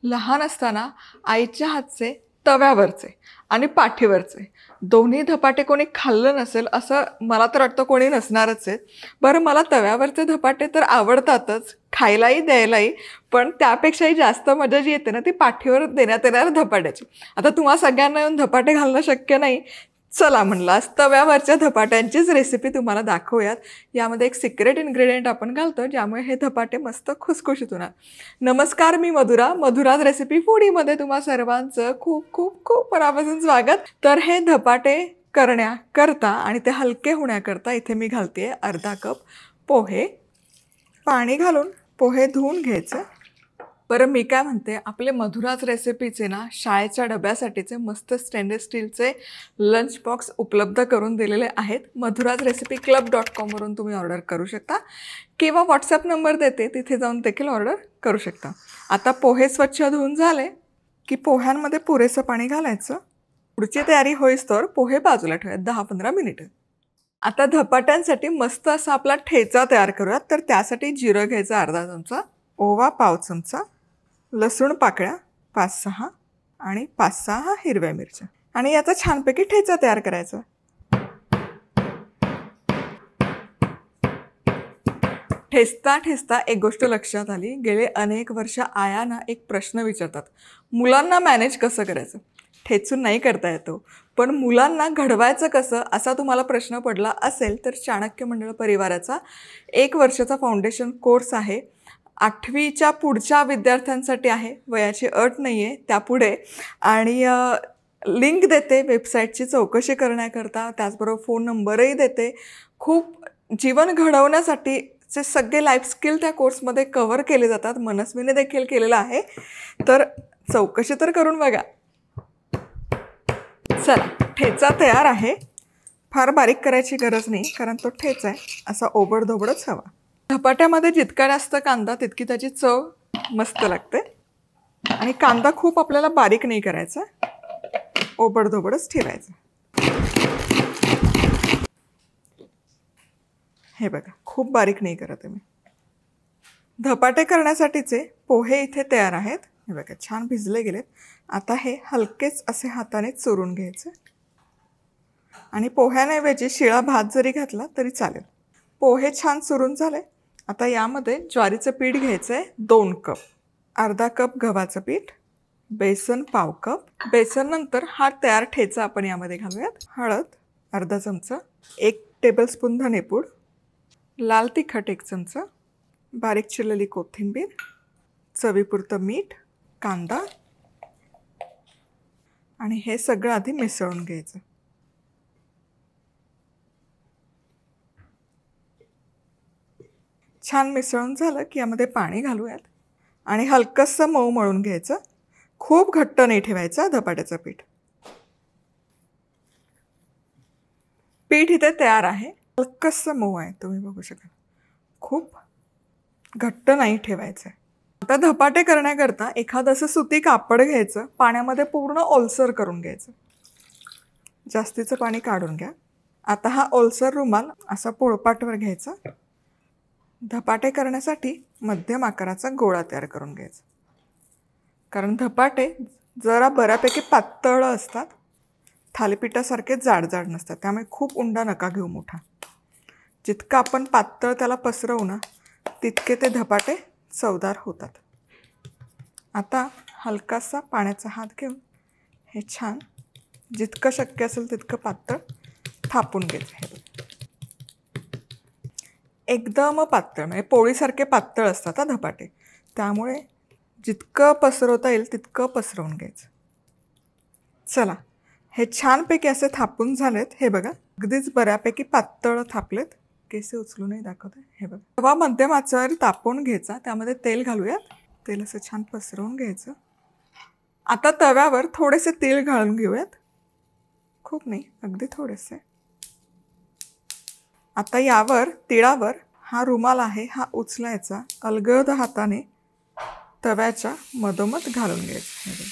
लहान असताना आईच्या हातचे तव्यावरचे आणि पाठीवरचे दोन्ही धपाटे कोणी खाल्लं नसेल असं मला तर वाटतं कोणी नसणारच आहे. बरं, मला तव्यावरचे धपाटे तर आवडतातच, खायलाही द्यायलाही. पण त्यापेक्षाही जास्त मजा जी येते ना ती पाठीवर देण्यात येणाऱ्या धपाट्याची. आता तुम्हा सगळ्यांना येऊन धपाटे घालणं शक्य नाही. चला म्हणलं आज तव्यावरच्या धपाट्यांचीच रेसिपी तुम्हाला दाखवूयात. यामध्ये एक सिक्रेट इन्ग्रेडियंट आपण घालतो ज्यामुळे हे धपाटे मस्त खुसखुशीत होणार. नमस्कार, मी मधुरा. मधुराज रेसिपी फूडीमध्ये तुम्हा सर्वांचं खूप खूप खूप मनापासून स्वागत. तर हे धपाटे करण्याकरता आणि ते हलके होण्याकरता इथे मी घालते अर्धा कप पोहे. पाणी घालून पोहे धुवून घ्यायचे. बरं, मी काय म्हणते, आपले मधुराज रेसिपीचे ना शाळेच्या डब्यासाठीचे मस्त स्टेनलेस स्टीलचे लंच बॉक्स उपलब्ध करून दिलेले आहेत. मधुराज रेसिपी club.com वरून तुम्ही ऑर्डर करू शकता किंवा व्हॉट्सॲप नंबर देते, तिथे जाऊन देखील ऑर्डर करू शकता. आता पोहे स्वच्छ धुवून झाले की पोह्यांमध्ये पुरेसं पाणी घालायचं. पुढची तयारी होईस्तोवर पोहे बाजूला ठेवायचे 10-15 मिनिटं. आता धपाट्यांसाठी मस्त असा आपला ठेचा तयार करूयात. तर त्यासाठी जिरं घ्यायचं अर्धा चमचा, ओवा पाव चमचा, लसूण पाकळ्या 5-6 आणि 5-6 हिरव्या मिरच्या आणि याचा छानपैकी ठेचा तयार करायचा. ठेचता ठेचता एक गोष्ट लक्षात आली. गेले अनेक वर्ष आया ना एक प्रश्न विचारतात, मुलांना मॅनेज कसं करायचं. ठेचून नाही करता येतो, पण मुलांना घडवायचं कसं असा तुम्हाला प्रश्न पडला असेल तर चाणक्य मंडळ परिवाराचा 1 वर्षाचा फाउंडेशन कोर्स आहे. 8वीच्या पुढच्या विद्यार्थ्यांसाठी आहे, वयाची अट नाही आहे त्यापुढे. आणि लिंक देते वेबसाईटची चौकशी करण्याकरता, त्याचबरोबर फोन नंबरही देते. खूप जीवन घडवण्यासाठीचे सगळे लाईफ स्किल त्या कोर्समध्ये कव्हर केले जातात. मनस्वीने देखील केलेलं आहे, तर चौकशी तर करून बघा. चला, ठेचा तयार आहे. फार बारीक करायची गरज नाही कारण तो ठेचा आहे, असा ओबडधोबडच हवा. धपाट्यामध्ये जितका जास्त कांदा तितकी त्याची चव मस्त लागते. आणि कांदा खूप आपल्याला बारीक नाही करायचा, ओबडधोबडच ठेवायचं. हे बघा, खूप बारीक नाही करत आहे मी. धपाटे करण्यासाठीचे पोहे इथे तयार आहेत. हे बघा, छान भिजले गेलेत. आता हे हलकेच असे हाताने चुरून घ्यायचे आणि पोह्याऐवजी शिळा भात जरी घातला तरी चालेल. पोहे छान चुरून झाले. आता यामध्ये ज्वारीचं पीठ घ्यायचं आहे 2 कप, अर्धा कप गव्हाचं पीठ, बेसन पाव कप. बेसननंतर हा तयार ठेचा आपण यामध्ये घालूयात. हळद अर्धा चमचा, 1 टेबलस्पून धनेपूड, लाल तिखट 1 चमचा, बारीक चिरलेली कोथिंबीर, चवीपुरतं मीठ, कांदा आणि हे सगळं आधी मिसळून घ्यायचं. छान मिसळून झालं की यामध्ये पाणी घालूयात आणि हलकंसं मऊ मळून घ्यायचं. खूप घट्ट नाही ठेवायचं धपाट्याचं पीठ. पीठ इथे तयार आहे, हलकंसं मऊ आहे, तुम्ही बघू शकाल. खूप घट्ट नाही ठेवायचं. आता धपाटे करण्याकरता एखादं असं सुती कापड घ्यायचं, पाण्यामध्ये पूर्ण ओलसर करून घ्यायचं. जास्तीचं पाणी काढून घ्या. आता हा ओलसर रुमाल असा पोळपाटवर घ्यायचा. धपाटे करण्यासाठी मध्यम आकाराचा गोळा तयार करून घ्यायचा. कारण धपाटे जरा बऱ्यापैकी पातळ असतात, थालीपीठासारखे जाड जाड नसतात, त्यामुळे खूप उंडा नका घेऊ मोठा. जितकं आपण पातळ त्याला पसरवू ना तितके ते धपाटे चवदार होतात. आता हलकासा पाण्याचा हात घेऊन हे छान जितकं शक्य असेल तितकं पातळ थापून घ्यायचं. हे एकदम पातळ म्हणजे पोळीसारखे पातळ असतात हा धपाटे, त्यामुळे जितकं पसरवता येईल तितकं पसरवून घ्यायचं. चला, हे छानपैकी असे थापून झालेत. हे बघा, अगदीच बऱ्यापैकी पातळ थापलेत. केसे उचलूनही दाखवते. हे बघा, तवा मध्यम आचेवर तापवून घ्यायचा, त्यामध्ये तेल घालूयात. तेल असं छान पसरवून घ्यायचं. आता तव्यावर थोडेसे तेल घालून घेऊयात, खूप नाही, अगदी थोडेसे. आता यावर तिळावर हा रुमाल आहे हा उचलायचा, अलगद हाताने तव्याच्या मधोमध घालून घ्यायचं.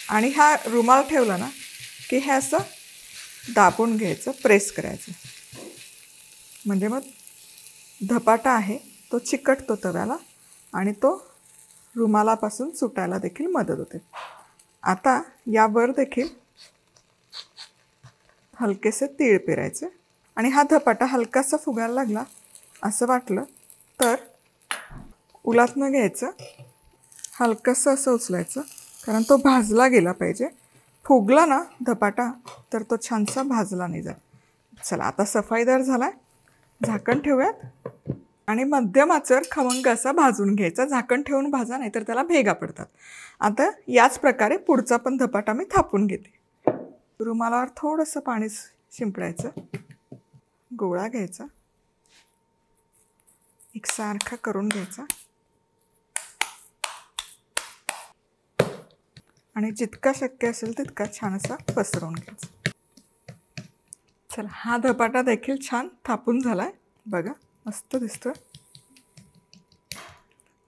आणि हा रुमाल ठेवला ना की हे असं दाबून घ्यायचं, प्रेस करायचं. म्हणजे मग धपाटा आहे तो चिकटतो तव्याला आणि तो रुमालापासून सुटायला देखील मदत होते. आता यावर देखील हलकेसे तीळ पेरायचे आणि हा धपाटा हलकासा फुगायला लागला असं वाटलं तर उलातनं घ्यायचं, हलकंसं असं उचलायचं, कारण तो भाजला गेला पाहिजे. फुगला ना धपाटा तर तो छानसा भाजला नाही जात. चला आता सफाईदार झाला आहे. झाकण ठेवूयात आणि मध्यम आचेवर खमंग असा भाजून घ्यायचा. झाकण ठेवून भाजा, नाहीतर त्याला भेगा पडतात. आता याच प्रकारे पुढचा पण धपाटा मी थापून घेते. रुमालावर थोडंसं पाणी शिंपडायचं, गोळा घ्यायचा, एकसारखा करून घ्यायचा आणि जितका शक्य असेल तितका छान असा पसरवून घ्यायचा. चला हा धपाटा देखील छान थापून झालाय बघा, मस्त दिसतोय.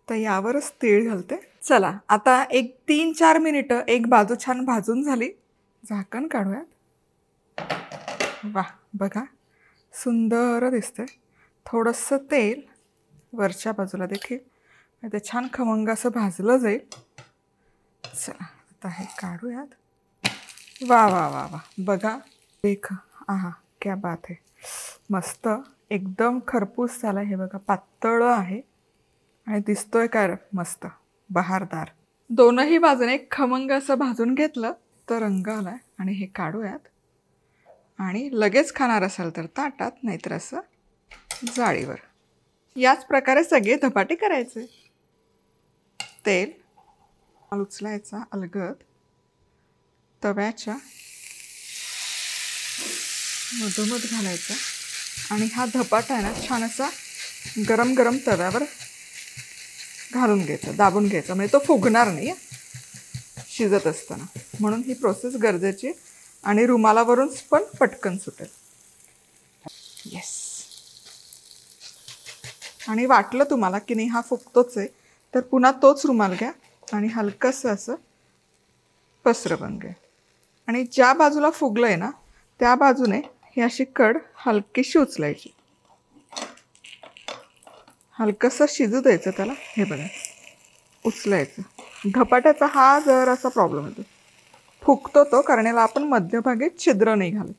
तर यावरच तीळ घालते. चला आता एक 3-4 मिनिटं एक बाजू छान भाजून झाली. झाकण काढूयात. वाह बघा सुंदर दिसतंय. थोडंसं तेल वरच्या बाजूला देखील ते छान खमंग असं भाजलं जाईल. चला आता हे काढूयात. वा वा वा वा बघा, देख आहा क्या बात आहे. मस्त एकदम खरपूस झाला. हे बघा पातळ आहे आणि दिसतोय काय मस्त बहारदार. दोनही बाजूने खमंग असं भाजून घेतलं तर रंग आलाय. आणि हे काढूयात आणि लगेच खाणार असाल तर ताटात, नाहीतर असं जाळीवर. याच प्रकारे सगळे धपाटे करायचे. तेल उचलायचा अलगद, तव्याच्या मधोमध घालायचा आणि हा धपाटा आहे ना छान असा गरम गरम तव्यावर घालून घ्यायचा, दाबून घ्यायचा, म्हणजे तो फुगणार नाही शिजत असताना. म्हणून ही प्रोसेस गरजेची आणि रुमालावरून पण पटकन सुटेल. येस. आणि वाटलं तुम्हाला की नाही हा फुगतोच आहे तर पुन्हा तोच रुमाल घ्या आणि हलकंसं असं पसरवून घ्या. आणि ज्या बाजूला फुगलं आहे ना त्या बाजूने ही अशी कड हलकीशी उचलायची, हलकंसं शिजू द्यायचं त्याला. हे बघा उचलायचं. धपाट्याचा हा जर असा प्रॉब्लेम होतो, फुगतो तो, कारण याला आपण मध्यभागी छिद्र नाही घालत.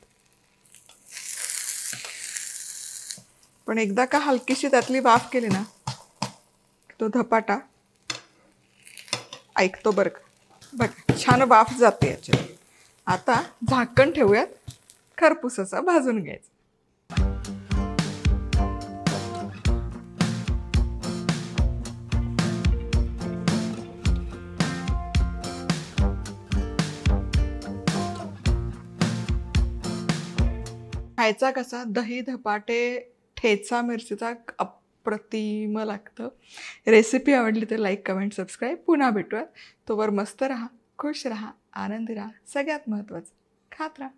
पण एकदा का हलकीशी त्यातली वाफ केली ना तो धपाटा ऐकतो बरं का. बघा छान वाफ जाते याच्यात. आता झाकण ठेवूयात, खरपूस असा भाजून घ्यायचा. खायचा कसा, दही धपाटे ठेचा मिरचीचा अप्रतिम लागतं. रेसिपी आवडली तर लाईक कमेंट सबस्क्राईब. पुन्हा भेटूयात. तोवर मस्त राहा, खुश राहा, आनंदी राहा. सगळ्यात महत्त्वाचं खात राहा.